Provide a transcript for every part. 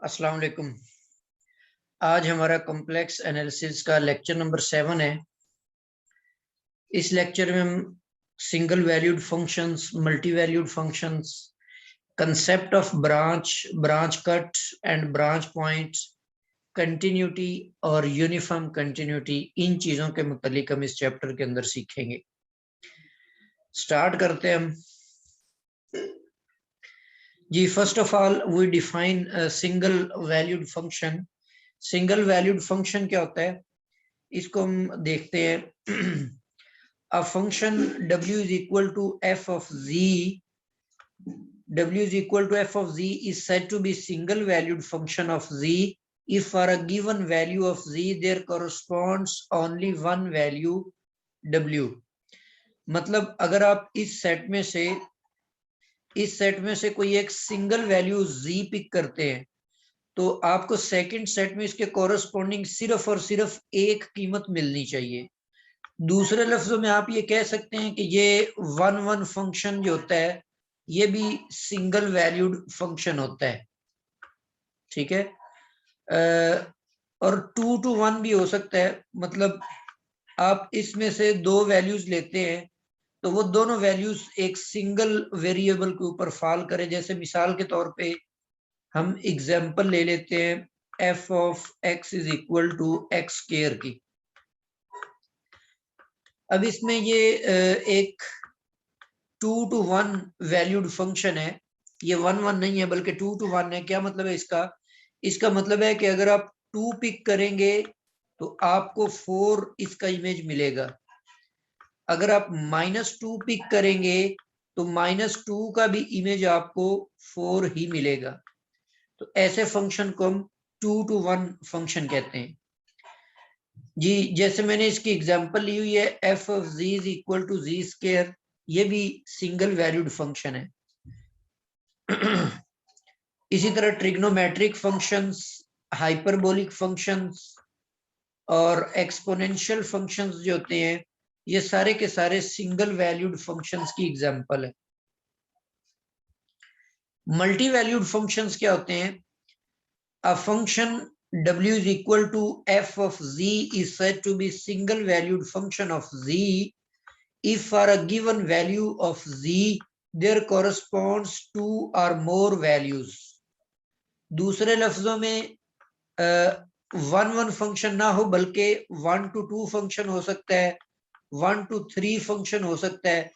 अस्सलाम वालेकुम। आज हमारा कॉम्प्लेक्स एनालिसिस का लेक्चर नंबर 7 है। इस लेक्चर में हम single valued functions, multi valued functions, concept of branch, branch cut and branch points, continuity और यूनिफॉर्म कंटिन्यूटी, इन चीजों के मुतालिक हम इस चैप्टर के अंदर सीखेंगे। स्टार्ट करते हैं हम जी। First of all we define single valued function. Single valued function क्या होता है, इसको हम देखते हैं। A function w is equal to f of z, w is equal to f of z is said to be single valued function of z if for a given value of z there corresponds only one value w। मतलब अगर आप इस set में से कोई एक single value z pick करते हैं तो आपको सेकंड सेट में इसके कोरस्पॉन्डिंग सिर्फ और सिर्फ एक कीमत मिलनी चाहिए। दूसरे लफ्जों में आप ये कह सकते हैं कि ये वन फंक्शन जो होता है ये भी सिंगल वैल्यूड फंक्शन होता है, ठीक है। और 2 to 1 भी हो सकता है। मतलब आप इसमें से दो वैल्यूज लेते हैं तो वो दोनों वैल्यूज एक सिंगल वेरिएबल के ऊपर फॉल करें। जैसे मिसाल के तौर पे हम एग्जांपल ले लेते हैं f of x is equal to x square की। अब इसमें ये एक 2 to 1 वैल्यूड फंक्शन है। ये 1 नहीं है बल्कि 2 to 1 है। क्या मतलब है इसका मतलब है कि अगर आप 2 पिक करेंगे तो आपको 4 इसका इमेज मिलेगा। अगर आप -2 पिक करेंगे तो -2 का भी इमेज आपको 4 ही मिलेगा। तो ऐसे फंक्शन को हम 2 to 1 फंक्शन कहते हैं जी। जैसे मैंने इसकी एग्जांपल ली हुई है f of z is equal to z square, ये भी सिंगल वैल्यूड फंक्शन है। इसी तरह ट्रिग्नोमेट्रिक फंक्शंस, हाइपरबोलिक फंक्शंस और एक्सपोनेंशियल फंक्शंस जो होते हैं ये सारे के सारे सिंगल वैल्यूड फंक्शंस की एग्जांपल है। मल्टी वैल्यूड फंक्शंस क्या होते हैं? A function w is equal to f of z is said to be single valued function of z if for a given value of z there corresponds two or more values। दूसरे लफ्जों में one function ना हो बल्कि 1 to 2 function हो सकता है, 1 to 3 function हो सकता है।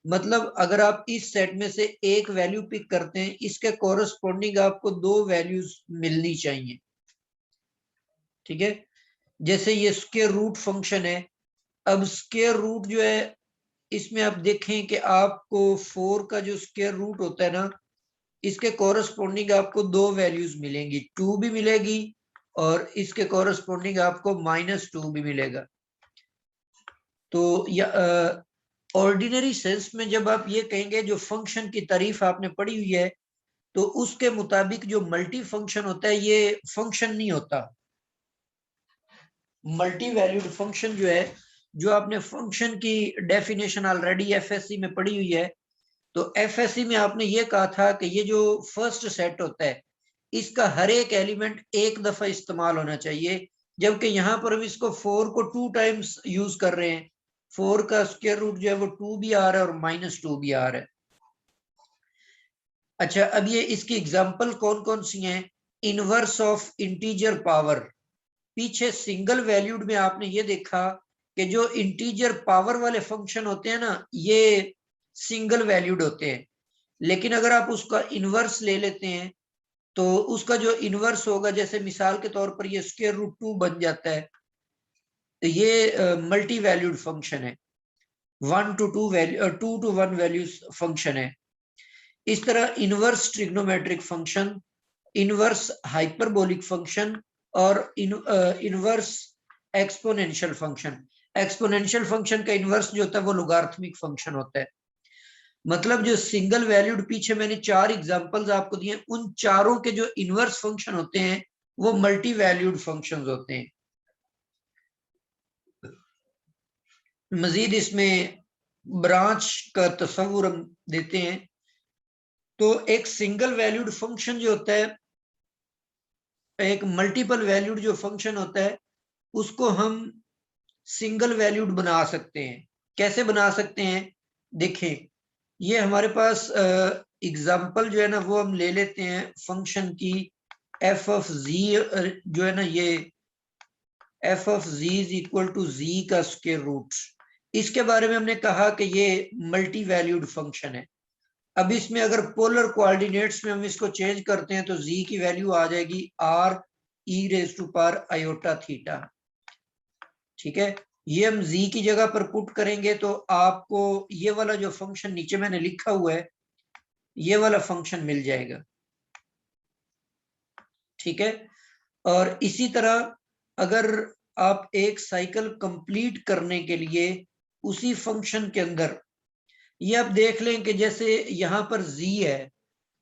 मतलब अगर आप इस सेट में से एक वैल्यू पिक करते हैं इसके कोरस्पॉन्डिंग आपको दो वैल्यूज मिलनी चाहिए, ठीक है। जैसे ये स्क्वायर रूट फंक्शन है। अब स्क्वायर रूट जो है इसमें आप देखें कि आपको 4 का जो स्क्वायर रूट होता है ना इसके कोरस्पॉन्डिंग आपको दो वैल्यूज मिलेंगी, 2 भी मिलेगी और इसके कोरस्पॉन्डिंग आपको -2 भी मिलेगा। तो ऑर्डिनरी सेंस में जब आप ये कहेंगे जो फंक्शन की तारीफ आपने पढ़ी हुई है तो उसके मुताबिक जो मल्टी फंक्शन होता है ये फंक्शन नहीं होता। मल्टी वैल्यूड फंक्शन जो है, जो आपने फंक्शन की डेफिनेशन ऑलरेडी एफएससी में पढ़ी हुई है, तो एफएससी में आपने ये कहा था कि ये जो फर्स्ट सेट होता है इसका हर एक एलिमेंट एक दफा इस्तेमाल होना चाहिए, जबकि यहाँ पर हम इसको 4 को 2 टाइम्स यूज कर रहे हैं। 4 का स्क्वायर रूट जो है वो 2 भी आ रहा है और -2 भी आ रहा है। अच्छा, अब ये इसकी एग्जांपल कौन कौन सी हैं? Inverse of integer power. पीछे सिंगल वैल्यूड में आपने ये देखा कि जो इंटीजर पावर वाले फंक्शन होते हैं ना ये सिंगल वैल्यूड होते हैं, लेकिन अगर आप उसका इनवर्स ले लेते हैं तो उसका जो इनवर्स होगा, जैसे मिसाल के तौर पर ये स्क्वायर रूट 2 बन जाता है, तो ये मल्टी वैल्यूड फंक्शन है। 1 to 2 value 2 to 1 values function है। इस तरह inverse trigonometric function, inverse hyperbolic function और inverse exponential function. Exponential function का इनवर्स जो होता है वो लोगारिथमिक फंक्शन होता है। मतलब जो सिंगल वैल्यूड, पीछे मैंने 4 एग्जांपल्स आपको दिए, उन चारों के जो इनवर्स फंक्शन होते हैं वो मल्टी वैल्यूड फंक्शंस होते हैं। मजीद इसमें ब्रांच का तस्वुर हम देते हैं। तो एक सिंगल वैल्यूड फंक्शन जो होता है एक मल्टीपल वैल्यूड जो फंक्शन होता है उसको हम सिंगल वैल्यूड बना सकते हैं। कैसे बना सकते हैं, देखें, ये हमारे पास एग्जाम्पल जो है ना वो हम ले लेते हैं फंक्शन की एफ ऑफ जी, जो है ना ये F of G is equal to G का स्क्वायर रूट। इसके बारे में हमने कहा कि ये मल्टी वैल्यूड फंक्शन है। अब इसमें अगर पोलर कोऑर्डिनेट्स में हम इसको चेंज करते हैं तो जी की वैल्यू आ जाएगी r e raise to power iota theta. ठीक है, ये हम जी की जगह पर पुट करेंगे तो आपको ये वाला जो फंक्शन नीचे मैंने लिखा हुआ है ये वाला फंक्शन मिल जाएगा। ठीक है, और इसी तरह अगर आप एक साइकिल कंप्लीट करने के लिए उसी फंक्शन के अंदर ये आप देख लें कि जैसे यहां पर z है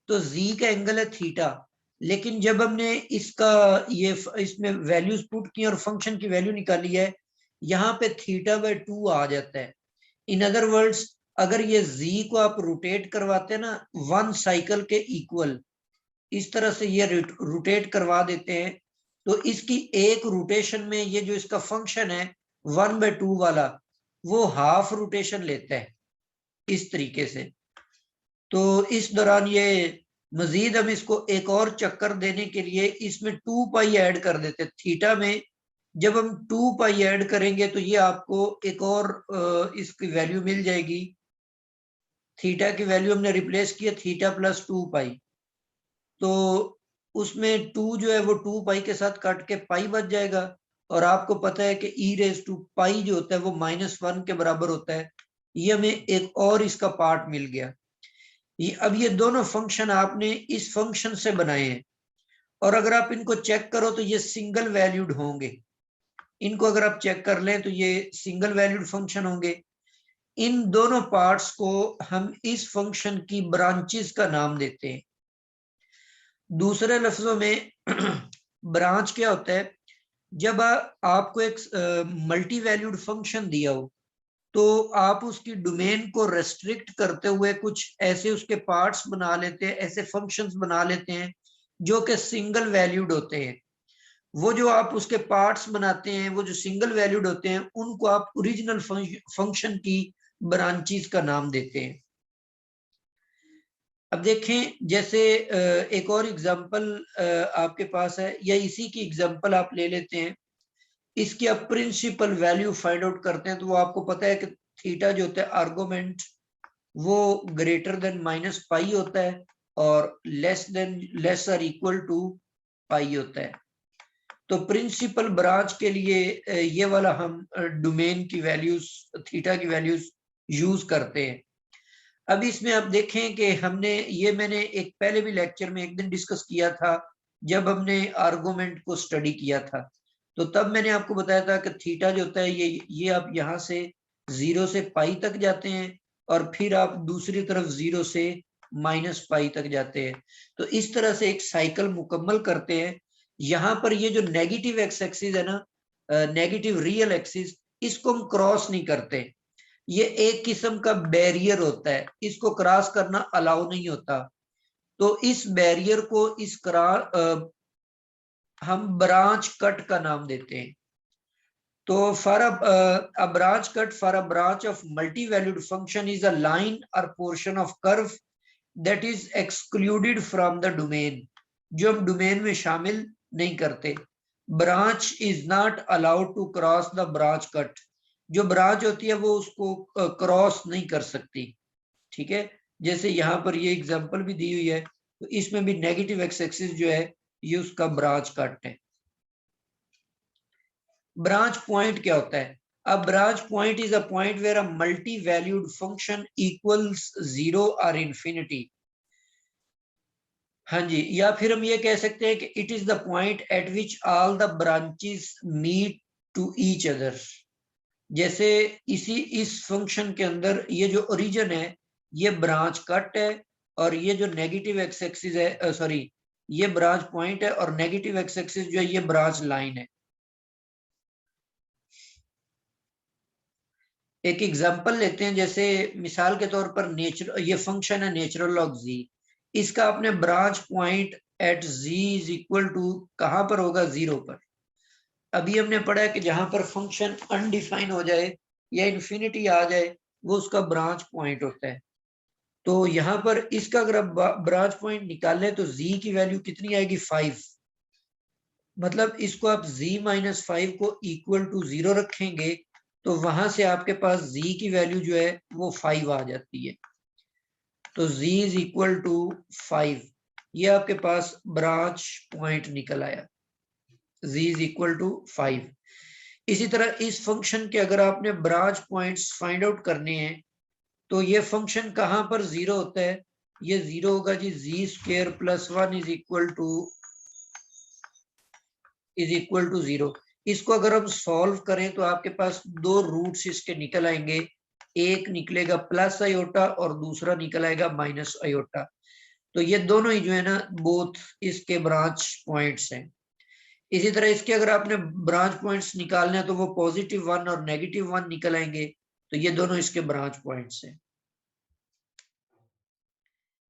तो z का एंगल है थीटा, लेकिन जब हमने इसका ये इसमें वैल्यूज पुट की और फंक्शन की वैल्यू निकाली है यहाँ पे थीटा बाय 2 आ जाता है। इन अदर वर्ड्स अगर ये z को आप रोटेट करवाते हैं ना वन साइकिल के इक्वल, इस तरह से ये रोटेट करवा देते हैं तो इसकी एक रोटेशन में ये जो इसका फंक्शन है 1/2 वाला वो हाफ रोटेशन लेता है इस तरीके से। तो इस दौरान ये मजीद हम इसको एक और चक्कर देने के लिए इसमें 2 पाई ऐड कर देते, थीटा में जब हम 2 पाई ऐड करेंगे तो ये आपको एक और इसकी वैल्यू मिल जाएगी। थीटा की वैल्यू हमने रिप्लेस किया थीटा प्लस 2 पाई, तो उसमें 2 जो है वो 2 पाई के साथ काट के पाई बच जाएगा। और आपको पता है कि ई रेज टू पाई जो होता है वो -1 के बराबर होता है। ये हमें एक और इसका पार्ट मिल गया। अब ये दोनों फंक्शन आपने इस फंक्शन से बनाए हैं और अगर आप इनको चेक करो तो ये सिंगल वैल्यूड होंगे। इनको अगर आप चेक कर लें तो ये सिंगल वैल्यूड फंक्शन होंगे। इन दोनों पार्ट्स को हम इस फंक्शन की ब्रांचेस का नाम देते हैं। दूसरे लफ्जों में ब्रांच क्या होता है, जब आपको एक मल्टी वैल्यूड फंक्शन दिया हो तो आप उसकी डोमेन को रेस्ट्रिक्ट करते हुए कुछ ऐसे उसके पार्ट्स बना लेते हैं, ऐसे फंक्शंस बना लेते हैं जो कि सिंगल वैल्यूड होते हैं। वो जो आप उसके पार्ट्स बनाते हैं वो जो सिंगल वैल्यूड होते हैं उनको आप ओरिजिनल फंक्शन की ब्रांचेस का नाम देते हैं। अब देखें, जैसे एक और एग्जांपल आपके पास है या इसी की एग्जांपल आप ले लेते हैं। इसकी आप प्रिंसिपल वैल्यू फाइंड आउट करते हैं तो वो आपको पता है कि थीटा जो होता है आर्गुमेंट वो ग्रेटर देन -पाई होता है और लेस आर इक्वल टू पाई होता है। तो प्रिंसिपल ब्रांच के लिए ये वाला हम डोमेन की वैल्यूज थीटा की वैल्यूज यूज करते हैं। अब इसमें आप देखें कि मैंने एक पहले भी लेक्चर में एक दिन डिस्कस किया था जब हमने आर्गुमेंट को स्टडी किया था। तो तब मैंने आपको बताया था कि थीटा जो होता है ये आप यहाँ से 0 से पाई तक जाते हैं और फिर आप दूसरी तरफ 0 से -पाई तक जाते हैं। तो इस तरह से एक साइकिल मुकम्मल करते हैं। यहाँ पर ये जो नेगेटिव एक्स एक्सिस है ना, नेगेटिव रियल एक्सिस, इसको हम क्रॉस नहीं करते। ये एक किस्म का बैरियर होता है, इसको क्रॉस करना अलाउ नहीं होता। तो इस बैरियर को हम ब्रांच कट का नाम देते हैं। तो for a branch cut for a branch of multi-valued function is a line or portion of curve that is excluded from the domain, जो हम डोमेन में शामिल नहीं करते। Branch is not allowed to cross the branch cut, जो branch होती है वो उसको क्रॉस नहीं कर सकती। ठीक है, जैसे यहाँ पर ये एग्जांपल भी दी हुई है तो इसमें भी नेगेटिव एक्स एक्सिस जो है ये उसका ब्रांच कट है। ब्रांच पॉइंट क्या होता है? A branch point is a point where a multi-valued function equals 0 or infinity. हाँ जी, या फिर हम ये कह सकते हैं कि it is the point at which all the branches meet to each other. जैसे इस फंक्शन के अंदर ये जो ओरिजिन है ये ब्रांच कट है और ये जो नेगेटिव एक्स एक्सिस है, सॉरी, ये ब्रांच पॉइंट है और नेगेटिव एक्स एक्सिस जो है ये ब्रांच लाइन है। एक एग्जांपल लेते हैं, जैसे मिसाल के तौर पर ये फंक्शन है नेचुरल लॉग जी, इसका आपने branch point at z is equal to कहां पर होगा, 0 पर। अभी हमने पढ़ा है कि जहां पर फंक्शन अनडिफाइन हो जाए या इन्फिनिटी आ जाए वो उसका ब्रांच पॉइंट होता है। तो यहाँ पर इसका अगर आप ब्रांच पॉइंट निकालें तो z की वैल्यू कितनी आएगी, 5। मतलब इसको आप z माइनस 5 को इक्वल टू 0 रखेंगे तो वहां से आपके पास z की वैल्यू जो है वो 5 आ जाती है। तो z इज इक्वल टू 5, ये आपके पास ब्रांच पॉइंट निकल आया, z इज इक्वल टू 5। इसी तरह इस फंक्शन के अगर आपने ब्रांच पॉइंट्स फाइंड आउट करने हैं तो ये फंक्शन कहां पर 0 होता है, ये 0 होगा जी z square plus 1 is equal to 0। इसको अगर हम सॉल्व करें तो आपके पास दो रूट्स इसके निकल आएंगे, एक निकलेगा प्लस आयोटा और दूसरा निकल आएगा माइनस आयोटा। तो ये दोनों ही जो है ना बोथ इसके ब्रांच पॉइंट्स हैं। इसी तरह इसके अगर आपने ब्रांच पॉइंट्स निकालने हैं तो वो +1 और -1 निकल आएंगे, तो ये दोनों इसके ब्रांच पॉइंट्स हैं।